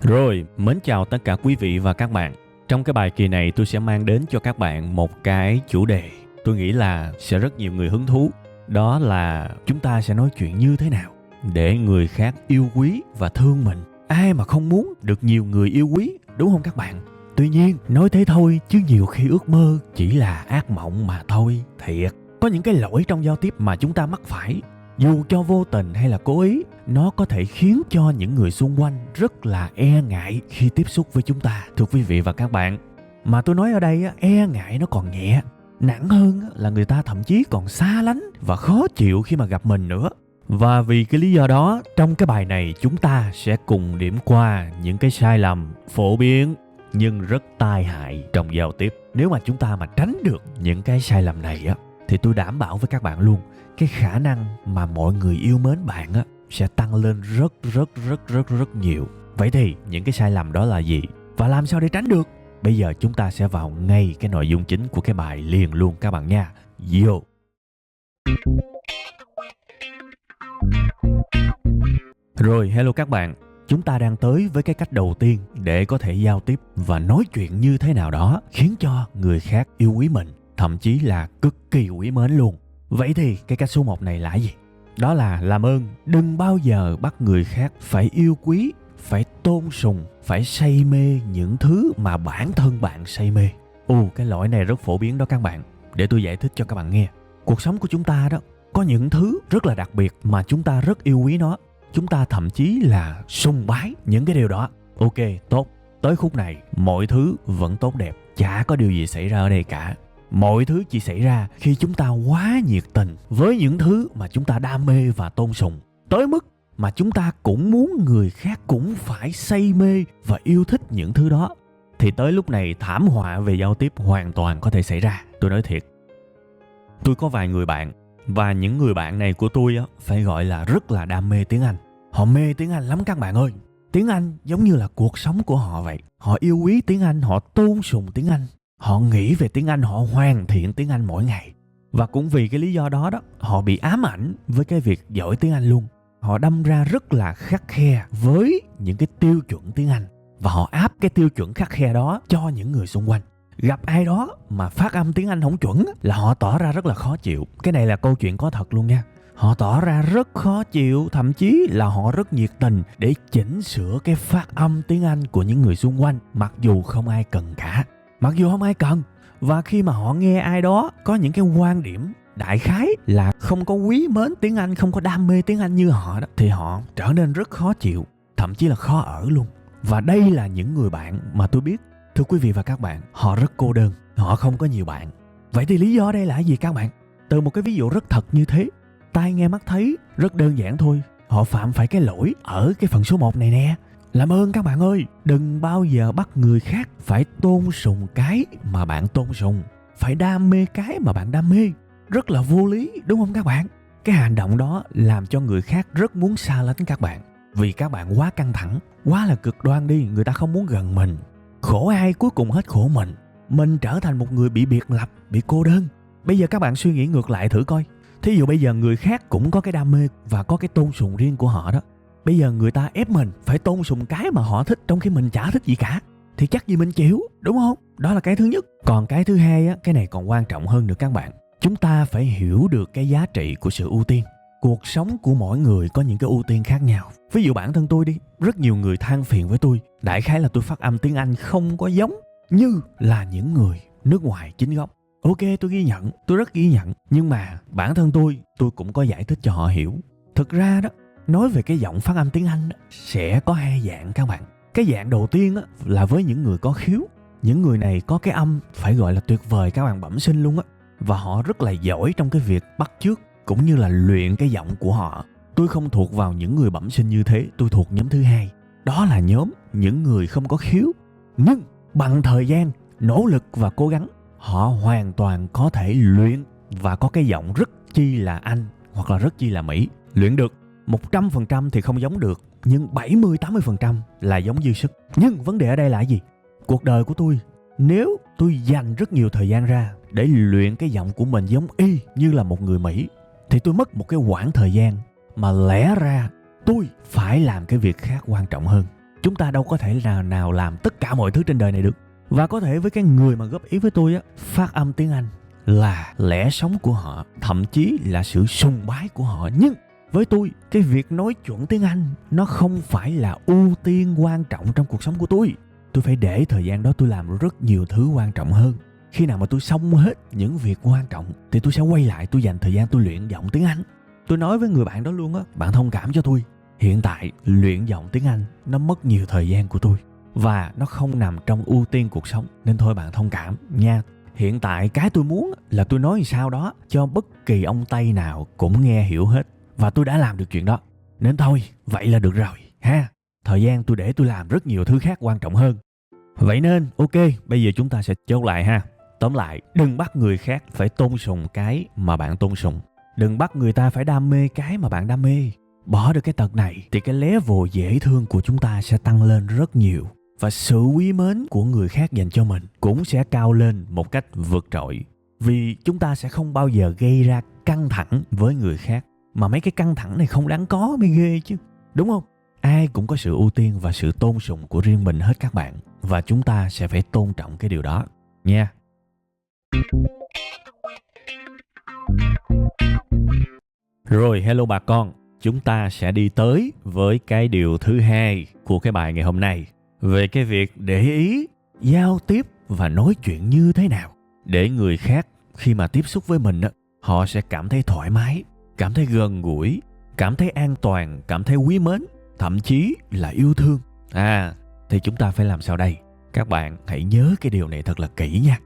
Rồi, mến chào tất cả quý vị và các bạn. Trong cái bài kỳ này tôi sẽ mang đến cho các bạn một cái chủ đề tôi nghĩ là sẽ rất nhiều người hứng thú. Đó là chúng ta sẽ nói chuyện như thế nào để người khác yêu quý và thương mình. Ai mà không muốn được nhiều người yêu quý, đúng không các bạn? Tuy nhiên, nói thế thôi chứ nhiều khi ước mơ chỉ là ác mộng mà thôi, thiệt. Có những cái lỗi trong giao tiếp mà chúng ta mắc phải, dù cho vô tình hay là cố ý, nó có thể khiến cho những người xung quanh rất là e ngại khi tiếp xúc với chúng ta, thưa quý vị và các bạn. Mà tôi nói ở đây, e ngại nó còn nhẹ. Nặng hơn là người ta thậm chí còn xa lánh và khó chịu khi mà gặp mình nữa. Và vì cái lý do đó, trong cái bài này chúng ta sẽ cùng điểm qua những cái sai lầm phổ biến nhưng rất tai hại trong giao tiếp. Nếu mà chúng ta mà tránh được những cái sai lầm này thì tôi đảm bảo với các bạn luôn, cái khả năng mà mọi người yêu mến bạn sẽ tăng lên rất nhiều. Vậy thì những cái sai lầm đó là gì? Và làm sao để tránh được? Bây giờ chúng ta sẽ vào ngay cái nội dung chính của cái bài liền luôn các bạn nha. Yo! Rồi, hello các bạn. Chúng ta đang tới với cái cách đầu tiên để có thể giao tiếp và nói chuyện như thế nào đó khiến cho người khác yêu quý mình, thậm chí là cực kỳ quý mến luôn. Vậy thì cái cách số 1 này là gì? Đó là làm ơn đừng bao giờ bắt người khác phải yêu quý, phải tôn sùng, phải say mê những thứ mà bản thân bạn say mê. Cái lỗi này rất phổ biến đó các bạn. Để tôi giải thích cho các bạn nghe. Cuộc sống của chúng ta đó, có những thứ rất là đặc biệt mà chúng ta rất yêu quý nó. Chúng ta thậm chí là sùng bái những cái điều đó. Ok, tốt. Tới khúc này, mọi thứ vẫn tốt đẹp. Chả có điều gì xảy ra ở đây cả. Mọi thứ chỉ xảy ra khi chúng ta quá nhiệt tình với những thứ mà chúng ta đam mê và tôn sùng. Tới mức mà chúng ta cũng muốn người khác cũng phải say mê và yêu thích những thứ đó. Thì tới lúc này thảm họa về giao tiếp hoàn toàn có thể xảy ra. Tôi nói thiệt. Tôi có vài người bạn, và những người bạn này của tôi phải gọi là rất là đam mê tiếng Anh. Họ mê tiếng Anh lắm các bạn ơi. Tiếng Anh giống như là cuộc sống của họ vậy. Họ yêu quý tiếng Anh, họ tôn sùng tiếng Anh. Họ nghĩ về tiếng Anh, họ hoàn thiện tiếng Anh mỗi ngày. Và cũng vì cái lý do đó họ bị ám ảnh với cái việc giỏi tiếng Anh luôn. Họ đâm ra rất là khắt khe với những cái tiêu chuẩn tiếng Anh. Và họ áp cái tiêu chuẩn khắt khe đó cho những người xung quanh. Gặp ai đó mà phát âm tiếng Anh không chuẩn là họ tỏ ra rất là khó chịu. Cái này là câu chuyện có thật luôn nha. Họ tỏ ra rất khó chịu, thậm chí là họ rất nhiệt tình để chỉnh sửa cái phát âm tiếng Anh của những người xung quanh, mặc dù không ai cần cả. Mặc dù không ai cần. Và khi mà họ nghe ai đó có những cái quan điểm đại khái là không có quý mến tiếng Anh, không có đam mê tiếng Anh như họ đó, thì họ trở nên rất khó chịu, thậm chí là khó ở luôn. Và đây là những người bạn mà tôi biết, thưa quý vị và các bạn, họ rất cô đơn, họ không có nhiều bạn. Vậy thì lý do đây là gì các bạn? Từ một cái ví dụ rất thật như thế, tai nghe mắt thấy, rất đơn giản thôi. Họ phạm phải cái lỗi ở cái phần số 1 này nè. Làm ơn các bạn ơi, đừng bao giờ bắt người khác phải tôn sùng cái mà bạn tôn sùng, phải đam mê cái mà bạn đam mê. Rất là vô lý, đúng không các bạn? Cái hành động đó làm cho người khác rất muốn xa lánh các bạn. Vì các bạn quá căng thẳng, quá là cực đoan đi, người ta không muốn gần mình. Khổ ai cuối cùng hết khổ mình. Mình trở thành một người bị biệt lập, bị cô đơn. Bây giờ các bạn suy nghĩ ngược lại thử coi. Thí dụ bây giờ người khác cũng có cái đam mê và có cái tôn sùng riêng của họ đó. Bây giờ người ta ép mình phải tôn sùng cái mà họ thích trong khi mình chả thích gì cả, thì chắc gì mình chịu, đúng không? Đó là cái thứ nhất. Còn cái thứ hai cái này còn quan trọng hơn nữa các bạn. Chúng ta phải hiểu được cái giá trị của sự ưu tiên. Cuộc sống của mỗi người có những cái ưu tiên khác nhau. Ví dụ bản thân tôi đi, rất nhiều người than phiền với tôi. Đại khái là tôi phát âm tiếng Anh không có giống như là những người nước ngoài chính gốc. Ok, tôi ghi nhận, tôi rất ghi nhận. Nhưng mà bản thân tôi cũng có giải thích cho họ hiểu. Thực ra đó, nói về cái giọng phát âm tiếng Anh sẽ có hai dạng các bạn. Cái dạng đầu tiên là với những người có khiếu. Những người này có cái âm phải gọi là tuyệt vời các bạn, bẩm sinh luôn á. Và họ rất là giỏi trong cái việc bắt chước cũng như là luyện cái giọng của họ. Tôi không thuộc vào những người bẩm sinh như thế, tôi thuộc nhóm thứ hai. Đó là nhóm những người không có khiếu. Nhưng bằng thời gian, nỗ lực và cố gắng, họ hoàn toàn có thể luyện và có cái giọng rất chi là Anh hoặc là rất chi là Mỹ. Luyện được 100% thì không giống được, nhưng 70-80% là giống dư sức. Nhưng vấn đề ở đây là gì? Cuộc đời của tôi, nếu tôi dành rất nhiều thời gian ra để luyện cái giọng của mình giống y như là một người Mỹ, thì tôi mất một cái quãng thời gian mà lẽ ra tôi phải làm cái việc khác quan trọng hơn. Chúng ta đâu có thể nào làm tất cả mọi thứ trên đời này được. Và có thể với cái người mà góp ý với tôi á, phát âm tiếng Anh là lẽ sống của họ, thậm chí là sự sùng bái của họ. Nhưng với tôi, cái việc nói chuẩn tiếng Anh nó không phải là ưu tiên quan trọng trong cuộc sống của tôi. Tôi phải để thời gian đó tôi làm rất nhiều thứ quan trọng hơn. Khi nào mà tôi xong hết những việc quan trọng thì tôi sẽ quay lại, tôi dành thời gian tôi luyện giọng tiếng Anh. Tôi nói với người bạn đó luôn á, bạn thông cảm cho tôi. Hiện tại luyện giọng tiếng Anh nó mất nhiều thời gian của tôi và nó không nằm trong ưu tiên cuộc sống, nên thôi bạn thông cảm nha. Hiện tại cái tôi muốn là tôi nói sao đó cho bất kỳ ông Tây nào cũng nghe hiểu hết, và tôi đã làm được chuyện đó. Nên thôi, vậy là được rồi ha. Thời gian tôi để tôi làm rất nhiều thứ khác quan trọng hơn. Vậy nên ok, bây giờ chúng ta sẽ chốt lại ha. Tóm lại, đừng bắt người khác phải tôn sùng cái mà bạn tôn sùng. Đừng bắt người ta phải đam mê cái mà bạn đam mê. Bỏ được cái tật này thì cái level dễ thương của chúng ta sẽ tăng lên rất nhiều. Và sự quý mến của người khác dành cho mình cũng sẽ cao lên một cách vượt trội. Vì chúng ta sẽ không bao giờ gây ra căng thẳng với người khác. Mà mấy cái căng thẳng này không đáng có mới ghê chứ. Đúng không? Ai cũng có sự ưu tiên và sự tôn sùng của riêng mình hết các bạn. Và chúng ta sẽ phải tôn trọng cái điều đó nha. Rồi, hello bà con. Chúng ta sẽ đi tới với cái điều thứ hai của cái bài ngày hôm nay. Về cái việc để ý, giao tiếp và nói chuyện như thế nào để người khác khi mà tiếp xúc với mình, họ sẽ cảm thấy thoải mái, cảm thấy gần gũi, cảm thấy an toàn, cảm thấy quý mến, thậm chí là yêu thương. Thì chúng ta phải làm sao đây? Các bạn hãy nhớ cái điều này thật là kỹ nha.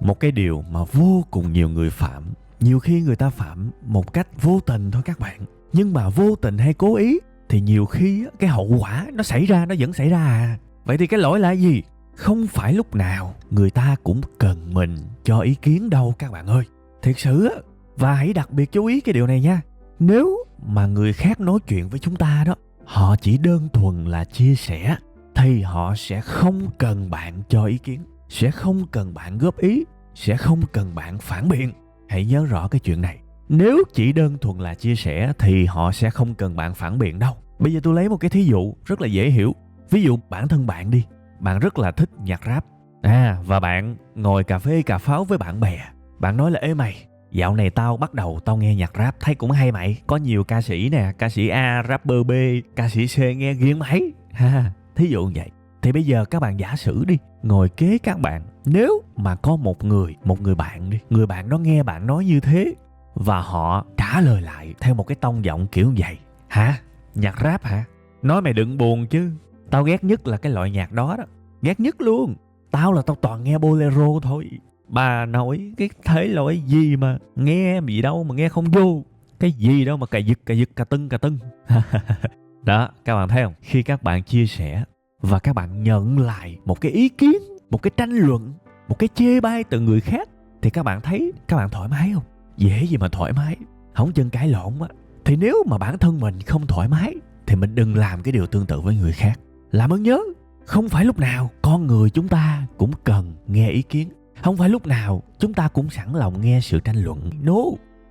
Một cái điều mà vô cùng nhiều người phạm. Nhiều khi người ta phạm một cách vô tình thôi các bạn. Nhưng mà vô tình hay cố ý thì nhiều khi cái hậu quả nó xảy ra, nó vẫn xảy ra à. Vậy thì cái lỗi là gì? Không phải lúc nào người ta cũng cần mình cho ý kiến đâu các bạn ơi. Thiệt sự á. Và hãy đặc biệt chú ý cái điều này nha. Nếu mà người khác nói chuyện với chúng ta đó, họ chỉ đơn thuần là chia sẻ, thì họ sẽ không cần bạn cho ý kiến, sẽ không cần bạn góp ý, sẽ không cần bạn phản biện. Hãy nhớ rõ cái chuyện này. Nếu chỉ đơn thuần là chia sẻ thì họ sẽ không cần bạn phản biện đâu. Bây giờ tôi lấy một cái thí dụ rất là dễ hiểu. Ví dụ bản thân bạn đi, bạn rất là thích nhạc rap. Và bạn ngồi cà phê cà pháo với bạn bè. Bạn nói là ê mày, dạo này tao bắt đầu tao nghe nhạc rap thấy cũng hay mày. Có nhiều ca sĩ nè, ca sĩ A, rapper B, ca sĩ C nghe ghiền mày. Thí dụ vậy. Thì bây giờ các bạn giả sử đi, ngồi kế các bạn, nếu mà có một người bạn đi, người bạn đó nghe bạn nói như thế và họ trả lời lại theo một cái tông giọng kiểu vậy. Hả? Nhạc rap hả? Nói mày đừng buồn chứ. Tao ghét nhất là cái loại nhạc đó. Ghét nhất luôn. Tao toàn nghe bolero thôi. Bà nói cái thể loại gì mà nghe gì đâu mà nghe không vô. Cái gì đâu mà cà giật cà tưng. Đó, các bạn thấy không? Khi các bạn chia sẻ và các bạn nhận lại một cái ý kiến, một cái tranh luận, một cái chê bai từ người khác, thì các bạn thấy các bạn thoải mái không? Dễ gì mà thoải mái, không chân cãi lộn á. Thì nếu mà bản thân mình không thoải mái thì mình đừng làm cái điều tương tự với người khác. Làm ơn nhớ, không phải lúc nào con người chúng ta cũng cần nghe ý kiến. Không phải lúc nào chúng ta cũng sẵn lòng nghe sự tranh luận. No,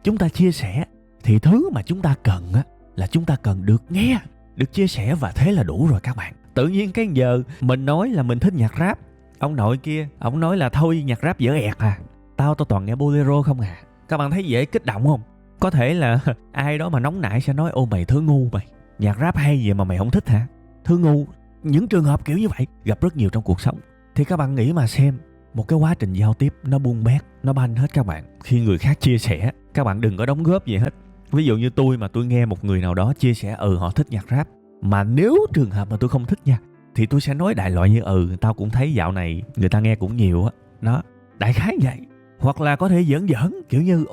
chúng ta chia sẻ thì thứ mà chúng ta cần á là chúng ta cần được nghe, được chia sẻ, và thế là đủ rồi các bạn. Tự nhiên cái giờ mình nói là mình thích nhạc rap, ông nội kia ông nói là thôi nhạc rap dở ẹt à, tao toàn nghe bolero không à. Các bạn thấy dễ kích động không? Có thể là ai đó mà nóng nảy sẽ nói ô mày thứ ngu mày, nhạc rap hay vậy mà mày không thích hả, thứ ngu. Những trường hợp kiểu như vậy gặp rất nhiều trong cuộc sống. Thì các bạn nghĩ mà xem, một cái quá trình giao tiếp nó buông bét, nó banh hết các bạn. Khi người khác chia sẻ, các bạn đừng có đóng góp gì hết. Ví dụ như tôi mà tôi nghe một người nào đó chia sẻ họ thích nhạc rap, mà nếu trường hợp mà tôi không thích nha, thì tôi sẽ nói đại loại như tao cũng thấy dạo này người ta nghe cũng nhiều á. Đó, đại khái vậy. Hoặc là có thể giỡn kiểu như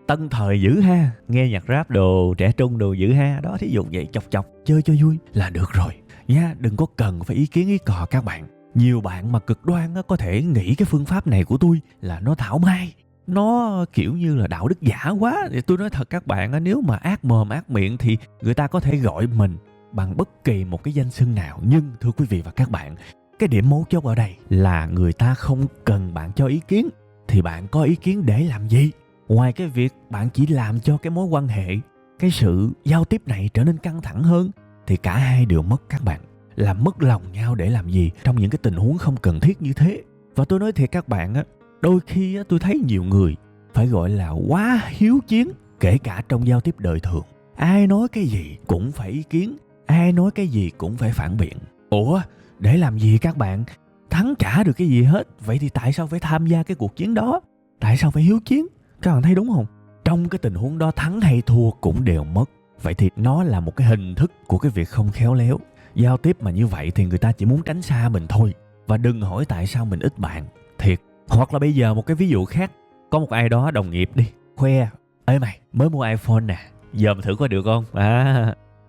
tân thời dữ ha, nghe nhạc rap đồ trẻ trung đồ dữ ha. Đó, thí dụ vậy, chọc chơi cho vui là được rồi nha. Đừng có cần phải ý kiến ý cò các bạn. Nhiều bạn mà cực đoan có thể nghĩ cái phương pháp này của tôi là nó thảo mai, nó kiểu như là đạo đức giả quá. Thì tôi nói thật các bạn, nếu mà ác mồm ác miệng thì người ta có thể gọi mình bằng bất kỳ một cái danh xưng nào. Nhưng thưa quý vị và các bạn, cái điểm mấu chốt ở đây là người ta không cần bạn cho ý kiến. Thì bạn có ý kiến để làm gì? Ngoài cái việc bạn chỉ làm cho cái mối quan hệ, cái sự giao tiếp này trở nên căng thẳng hơn, thì cả hai đều mất các bạn. làm mất lòng nhau để làm gì trong những cái tình huống không cần thiết như thế. Và tôi nói thiệt các bạn á, đôi khi á, tôi thấy nhiều người phải gọi là quá hiếu chiến, kể cả trong giao tiếp đời thường. Ai nói cái gì cũng phải ý kiến, ai nói cái gì cũng phải phản biện. Ủa, để làm gì các bạn? Thắng chả được cái gì hết, vậy thì tại sao phải tham gia cái cuộc chiến đó? Tại sao phải hiếu chiến? Các bạn thấy đúng không? Trong cái tình huống đó thắng hay thua cũng đều mất. Vậy thì nó là một cái hình thức của cái việc không khéo léo. Giao tiếp mà như vậy thì người ta chỉ muốn tránh xa mình thôi. Và đừng hỏi tại sao mình ít bạn. Thiệt. Hoặc là bây giờ một cái ví dụ khác. Có một ai đó đồng nghiệp đi, khoe: ê mày, mới mua iPhone nè, dòm thử có được không?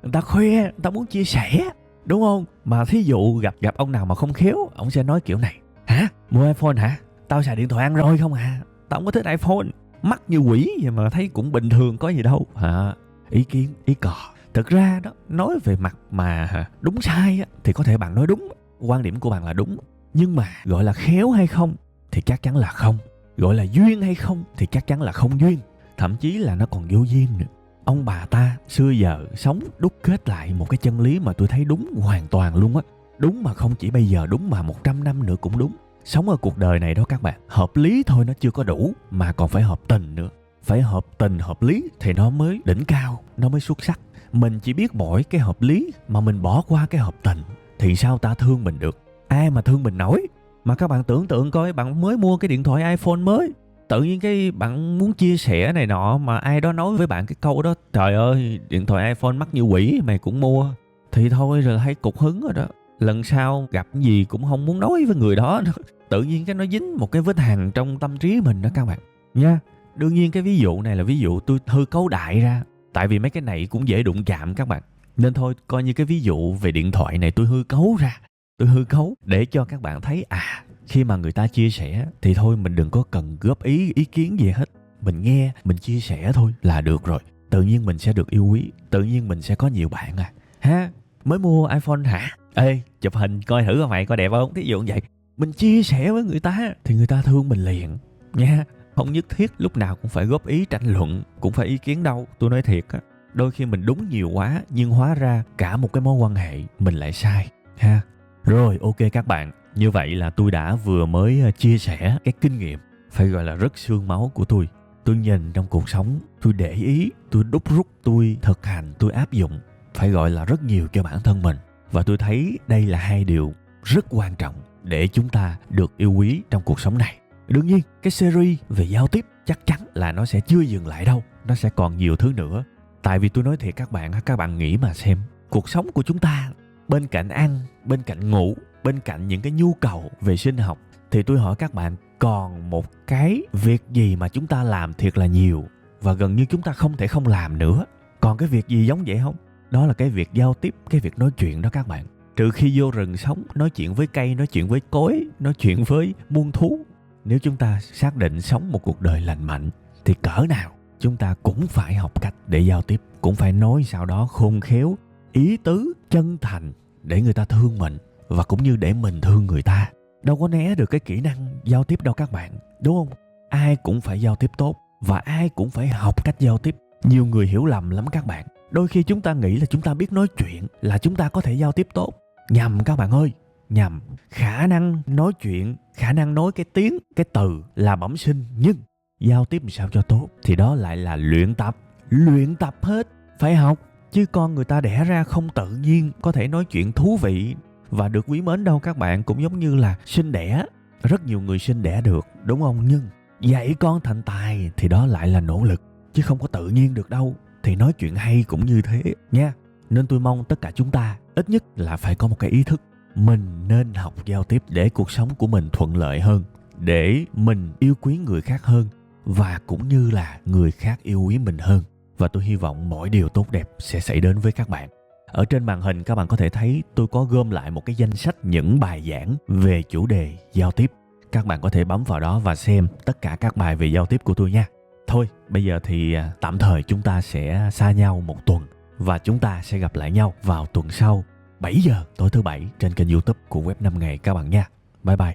Người ta khoe, người ta muốn chia sẻ, đúng không? Mà thí dụ gặp ông nào mà không khéo, ông sẽ nói kiểu này: hả? Mua iPhone hả? Tao xài điện thoại Android không à? Tao không có thích iPhone. Mắc như quỷ vậy mà thấy cũng bình thường, có gì đâu. Ý kiến, ý cò. Thực ra đó, nói về mặt mà đúng sai á, thì có thể bạn nói đúng, quan điểm của bạn là đúng. Nhưng mà gọi là khéo hay không thì chắc chắn là không. Gọi là duyên hay không thì chắc chắn là không duyên. Thậm chí là nó còn vô duyên nữa. Ông bà ta xưa giờ sống đúc kết lại một cái chân lý mà tôi thấy đúng hoàn toàn luôn á. Đúng mà không chỉ bây giờ, đúng mà 100 năm nữa cũng đúng. Sống ở cuộc đời này đó các bạn, hợp lý thôi nó chưa có đủ, mà còn phải hợp tình nữa. Phải hợp tình hợp lý thì nó mới đỉnh cao, nó mới xuất sắc. Mình chỉ biết mỗi cái hợp lý mà mình bỏ qua cái hợp tình thì sao ta thương mình được? Ai mà thương mình nổi? Mà các bạn tưởng tượng coi, bạn mới mua cái điện thoại iPhone mới, tự nhiên cái bạn muốn chia sẻ này nọ, mà ai đó nói với bạn cái câu đó: trời ơi, điện thoại iPhone mắc như quỷ mày cũng mua, thì thôi rồi thấy cục hứng rồi đó. Lần sau gặp gì cũng không muốn nói với người đó nữa. Tự nhiên cái nó dính một cái vết hằn trong tâm trí mình đó các bạn nha. Đương nhiên cái ví dụ này là ví dụ tôi hư cấu đại ra, tại vì mấy cái này cũng dễ đụng chạm các bạn, nên thôi coi như cái ví dụ về điện thoại này tôi hư cấu ra. Tôi hư cấu để cho các bạn thấy khi mà người ta chia sẻ thì thôi mình đừng có cần góp ý kiến gì hết. Mình nghe, mình chia sẻ thôi là được rồi. Tự nhiên mình sẽ được yêu quý, tự nhiên mình sẽ có nhiều bạn ha. Mới mua iPhone hả? Ê, chụp hình coi thử coi mày coi đẹp không? Thí dụ như vậy. Mình chia sẻ với người ta thì người ta thương mình liền nha. Không nhất thiết lúc nào cũng phải góp ý tranh luận, cũng phải ý kiến đâu. Tôi nói thiệt á, đôi khi mình đúng nhiều quá nhưng hóa ra cả một cái mối quan hệ mình lại sai ha. Rồi, ok các bạn, như vậy là tôi đã vừa mới chia sẻ cái kinh nghiệm phải gọi là rất xương máu của tôi. Tôi nhìn trong cuộc sống, tôi để ý, tôi đúc rút, tôi thực hành, tôi áp dụng, phải gọi là rất nhiều cho bản thân mình. Và tôi thấy đây là hai điều rất quan trọng để chúng ta được yêu quý trong cuộc sống này. Đương nhiên, cái series về giao tiếp chắc chắn là nó sẽ chưa dừng lại đâu. Nó sẽ còn nhiều thứ nữa. Tại vì tôi nói thiệt các bạn nghĩ mà xem, cuộc sống của chúng ta, bên cạnh ăn, bên cạnh ngủ, bên cạnh những cái nhu cầu về sinh học, thì tôi hỏi các bạn, còn một cái việc gì mà chúng ta làm thiệt là nhiều và gần như chúng ta không thể không làm nữa? Còn cái việc gì giống vậy không? Đó là cái việc giao tiếp, cái việc nói chuyện đó các bạn. Trừ khi vô rừng sống, nói chuyện với cây, nói chuyện với cối, nói chuyện với muôn thú. Nếu chúng ta xác định sống một cuộc đời lành mạnh thì cỡ nào chúng ta cũng phải học cách để giao tiếp, cũng phải nói sao đó khôn khéo, ý tứ, chân thành để người ta thương mình và cũng như để mình thương người ta. Đâu có né được cái kỹ năng giao tiếp đâu các bạn, đúng không? Ai cũng phải giao tiếp tốt và ai cũng phải học cách giao tiếp. Nhiều người hiểu lầm lắm các bạn. Đôi khi chúng ta nghĩ là chúng ta biết nói chuyện là chúng ta có thể giao tiếp tốt. Nhầm các bạn ơi, nhầm. Khả năng nói chuyện, khả năng nói cái tiếng, cái từ là bẩm sinh, nhưng giao tiếp làm sao cho tốt thì đó lại là luyện tập hết, phải học. Chứ con người ta đẻ ra không tự nhiên có thể nói chuyện thú vị và được quý mến đâu các bạn. Cũng giống như là sinh đẻ, rất nhiều người sinh đẻ được, đúng không? Nhưng dạy con thành tài thì đó lại là nỗ lực, chứ không có tự nhiên được đâu. Thì nói chuyện hay cũng như thế nha. Nên tôi mong tất cả chúng ta ít nhất là phải có một cái ý thức, mình nên học giao tiếp để cuộc sống của mình thuận lợi hơn, để mình yêu quý người khác hơn và cũng như là người khác yêu quý mình hơn. Và tôi hy vọng mọi điều tốt đẹp sẽ xảy đến với các bạn. Ở trên màn hình các bạn có thể thấy tôi có gom lại một cái danh sách những bài giảng về chủ đề giao tiếp. Các bạn có thể bấm vào đó và xem tất cả các bài về giao tiếp của tôi nha. Thôi, bây giờ thì tạm thời chúng ta sẽ xa nhau một tuần và chúng ta sẽ gặp lại nhau vào tuần sau 7 giờ tối thứ Bảy trên kênh YouTube của Web 5 Ngày các bạn nha. Bye bye.